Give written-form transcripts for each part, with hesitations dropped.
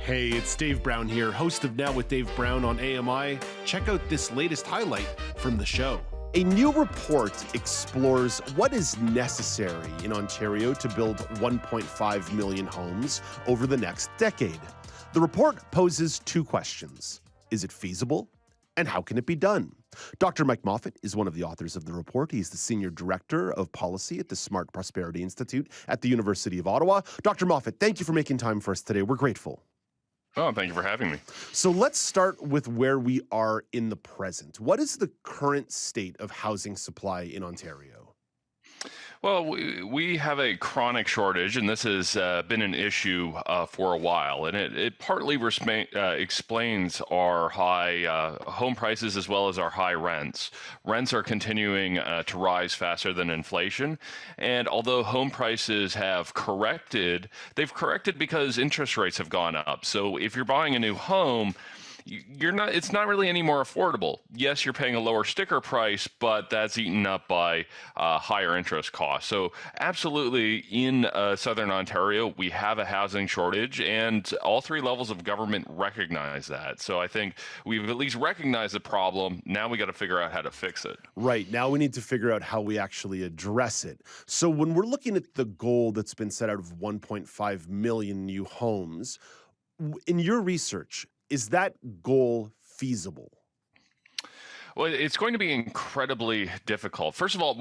Hey, it's Dave Brown here, host of Now with Dave Brown on AMI. Check out this latest highlight from the show. A new report explores what is necessary in Ontario to build 1.5 million homes over the next decade. The report poses two questions. Is it feasible? And how can it be done? Dr. Mike Moffatt is one of the authors of the report. He's the Senior Director of Policy at the Smart Prosperity Institute at the University of Ottawa. Dr. Moffatt, thank you for making time for us today. We're grateful. Oh, thank you for having me. So let's start with where we are in the present. What is the current state of housing supply in Ontario? Well, we have a chronic shortage, and this has been an issue for a while, and it partly explains our high home prices as well as our high rents. Rents are continuing to rise faster than inflation, and although home prices have corrected, they've corrected because interest rates have gone up. So if you're buying a new home, it's not really any more affordable. Yes, you're paying a lower sticker price, but that's eaten up by higher interest costs. So absolutely, in Southern Ontario, we have a housing shortage, and all three levels of government recognize that. So I think we've at least recognized the problem. Now we got to figure out how to fix it. Right. Now we need to figure out how we actually address it. So when we're looking at the goal that's been set out of 1.5 million new homes, in your research, is that goal feasible? Well, it's going to be incredibly difficult. First of all,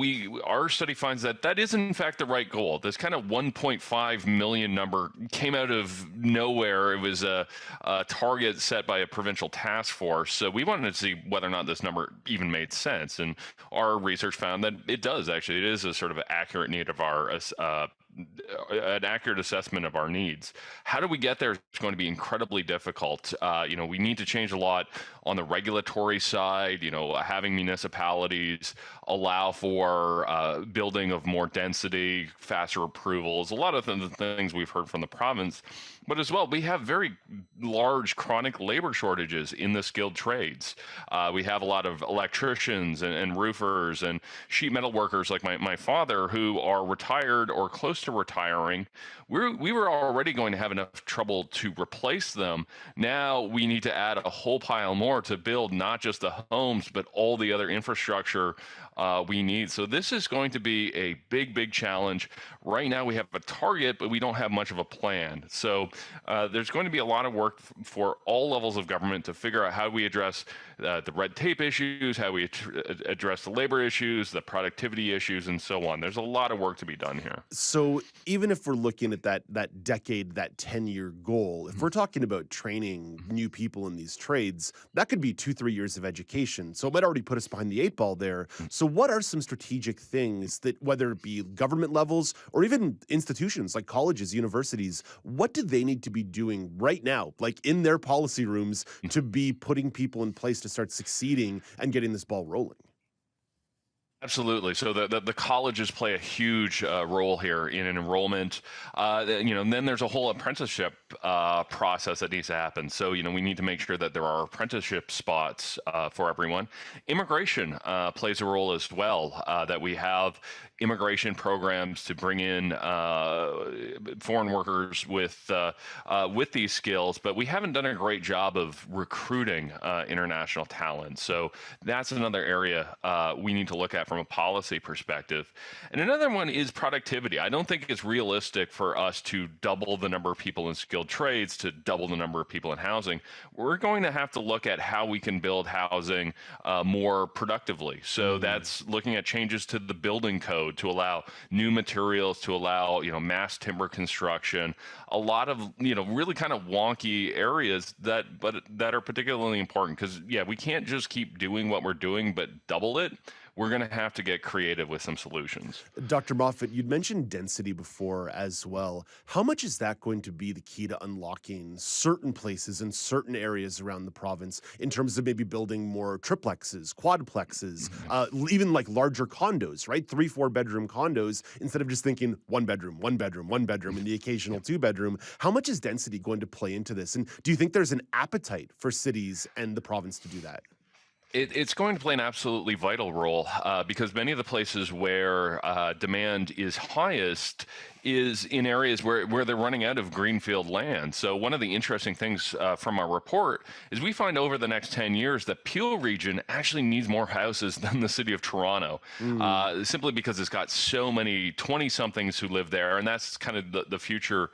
our study finds that is in fact the right goal. This kind of 1.5 million number came out of nowhere. It was a target set by a provincial task force. So we wanted to see whether or not this number even made sense. And our research found that it does actually. It is a sort of accurate need of an accurate assessment of our needs. How do we get there? It's going to be incredibly difficult. We need to change a lot on the regulatory side, having municipalities allow for building of more density, faster approvals, a lot of the things we've heard from the province. But as well, we have very large chronic labor shortages in the skilled trades. We have a lot of electricians and roofers and sheet metal workers like my father who are retired or close to retiring. We were already going to have enough trouble to replace them. Now we need to add a whole pile more to build not just the homes, but all the other infrastructure we need. So this is going to be a big, big challenge. Right now we have a target, but we don't have much of a plan. So there's going to be a lot of work for all levels of government to figure out how we address the red tape issues, how we address the labor issues, the productivity issues, and so on. There's a lot of work to be done here. So even if we're looking at that decade, that 10-year goal, if we're talking about training new people in these trades, that could be 2-3 years of education. So it might already put us behind the 8 ball there. So what are some strategic things that, whether it be government levels or even institutions like colleges, universities, what do they need to be doing right now, like in their policy rooms, to be putting people in place to start succeeding and getting this ball rolling? Absolutely. So the colleges play a huge role here in an enrollment. And then there's a whole apprenticeship process that needs to happen. So, we need to make sure that there are apprenticeship spots for everyone. Immigration plays a role as well, that we have immigration programs to bring in foreign workers with these skills, but we haven't done a great job of recruiting international talent. So that's another area we need to look at from a policy perspective. And another one is productivity. I don't think it's realistic for us to double the number of people in skilled trades to double the number of people in housing. We're going to have to look at how we can build housing more productively. So that's looking at changes to the building code to allow new materials, to allow, mass timber construction, a lot of, really kind of wonky areas that are particularly important because, we can't just keep doing what we're doing, but double it. We're going to have to get creative with some solutions. Dr. Moffat, you'd mentioned density before as well. How much is that going to be the key to unlocking certain places in certain areas around the province in terms of maybe building more triplexes, quadplexes, even like larger condos, right? 3-4 bedroom condos instead of just thinking one bedroom, and the occasional 2-bedroom. How much is density going to play into this? And do you think there's an appetite for cities and the province to do that? It's going to play an absolutely vital role because many of the places where demand is highest is in areas where they're running out of greenfield land. So one of the interesting things from our report is we find over the next 10 years that Peel region actually needs more houses than the city of Toronto, simply because it's got so many 20-somethings who live there, and that's kind of the future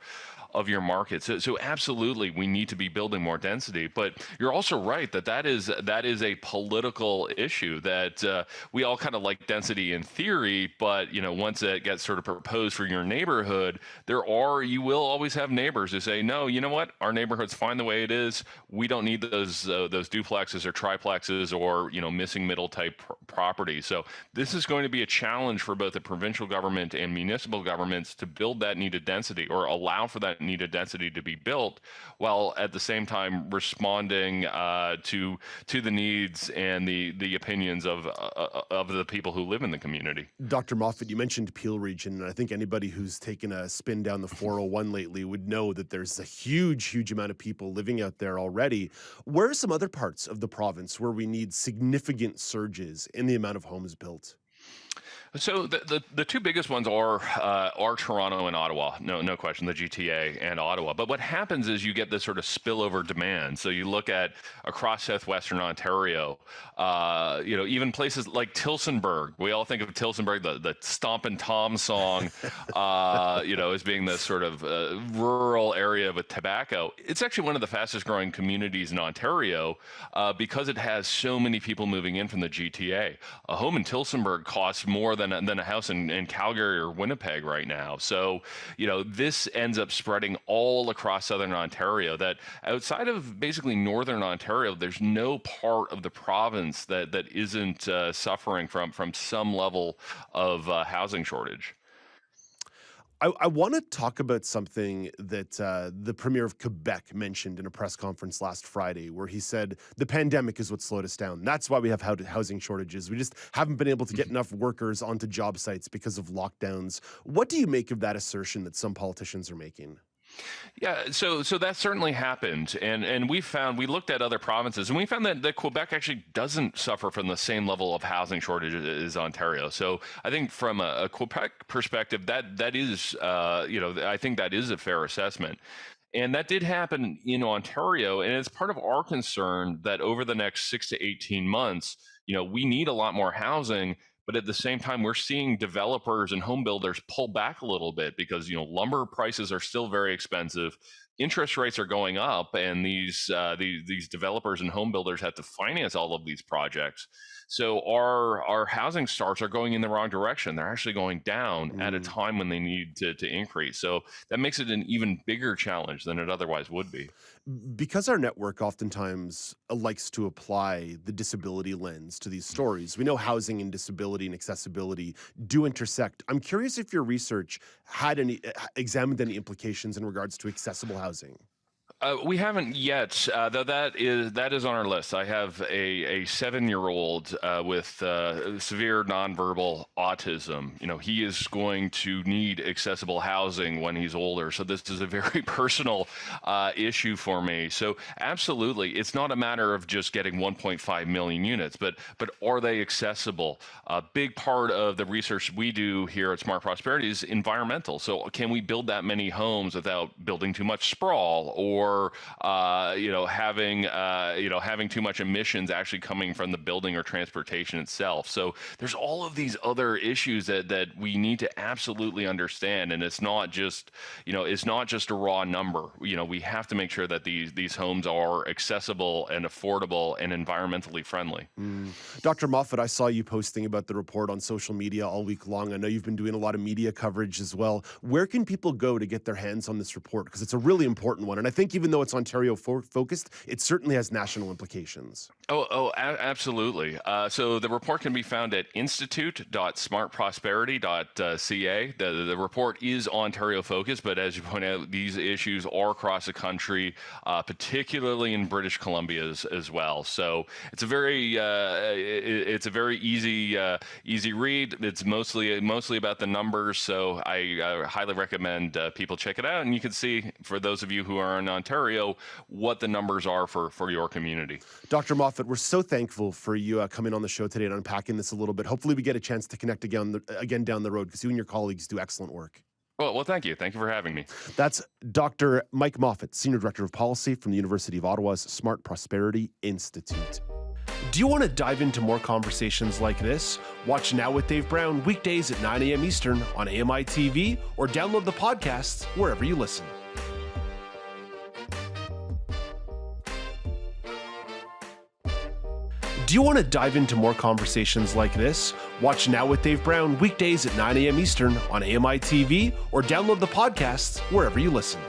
of your market. So absolutely, we need to be building more density. But you're also right that is a political issue that we all kind of like density in theory, but once it gets sort of proposed for your neighborhood, you will always have neighbors who say, no, you know what, our neighborhood's fine the way it is. We don't need those duplexes or triplexes or missing middle type property. So this is going to be a challenge for both the provincial government and municipal governments to build that needed density or allow for that needed density to be built, while at the same time responding to the needs and the opinions of the people who live in the community. Dr. Moffat, you mentioned Peel region, and I think anybody who's taken a spin down the 401 lately would know that there's a huge amount of people living out there already. Where are some other parts of the province where we need significant surges in the amount of homes built? So the two biggest ones are Toronto and Ottawa, no question, the GTA and Ottawa. But what happens is you get this sort of spillover demand. So you look at across southwestern Ontario, even places like Tillsonburg. We all think of Tillsonburg, the Stompin' Tom song, as being this sort of rural area with tobacco. It's actually one of the fastest growing communities in Ontario because it has so many people moving in from the GTA. A home in Tillsonburg costs more than a house in Calgary or Winnipeg right now. So, this ends up spreading all across southern Ontario, that outside of basically northern Ontario, there's no part of the province that isn't suffering from some level of housing shortage. I want to talk about something that the Premier of Quebec mentioned in a press conference last Friday, where he said the pandemic is what slowed us down. That's why we have housing shortages. We just haven't been able to get enough workers onto job sites because of lockdowns. What do you make of that assertion that some politicians are making? Yeah, so that certainly happened, and we looked at other provinces, and we found that Quebec actually doesn't suffer from the same level of housing shortage as Ontario. So I think from a Quebec perspective, that is, I think that is a fair assessment. And that did happen in Ontario, and it's part of our concern that over the next 6 to 18 months, we need a lot more housing. But at the same time, we're seeing developers and home builders pull back a little bit because lumber prices are still very expensive. Interest rates are going up, and these developers and home builders have to finance all of these projects. So our housing starts are going in the wrong direction. They're actually going down at a time when they need to increase. So that makes it an even bigger challenge than it otherwise would be. Because our network oftentimes likes to apply the disability lens to these stories, we know housing and disability and accessibility do intersect. I'm curious if your research had examined any implications in regards to accessible housing. We haven't yet, though that is on our list. I have a 7-year-old with severe nonverbal autism. He is going to need accessible housing when he's older. So this is a very personal issue for me. So absolutely, it's not a matter of just getting 1.5 million units, but are they accessible? A big part of the research we do here at Smart Prosperity is environmental. So can we build that many homes without building too much sprawl or having too much emissions actually coming from the building or transportation itself? So there's all of these other issues that we need to absolutely understand, and it's not just a raw number. We have to make sure that these homes are accessible and affordable and environmentally friendly. Dr. Moffat, I saw you posting about the report on social media all week long. I know you've been doing a lot of media coverage as well. Where can people go to get their hands on this report? Because it's a really important one, and I think even though it's Ontario focused, it certainly has national implications. Absolutely. So the report can be found at institute.smartprosperity.ca. The report is Ontario focused, but as you point out, these issues are across the country, particularly in British Columbia as well. So it's a very easy read. It's mostly about the numbers. So I highly recommend people check it out. And you can see, for those of you who are in Ontario, Ontario, what the numbers are for your community. Dr. Moffatt, we're so thankful for you coming on the show today and unpacking this a little bit. Hopefully we get a chance to connect again down the road, because you and your colleagues do excellent work. Well, thank you. Thank you for having me. That's Dr. Mike Moffatt, Senior Director of Policy from the University of Ottawa's Smart Prosperity Institute. Do you want to dive into more conversations like this? Watch Now with Dave Brown weekdays at 9 a.m. Eastern on AMI-TV, or download the podcast wherever you listen. Do you want to dive into more conversations like this? Watch Now with Dave Brown weekdays at 9 a.m. Eastern on AMI-TV, or download the podcast wherever you listen.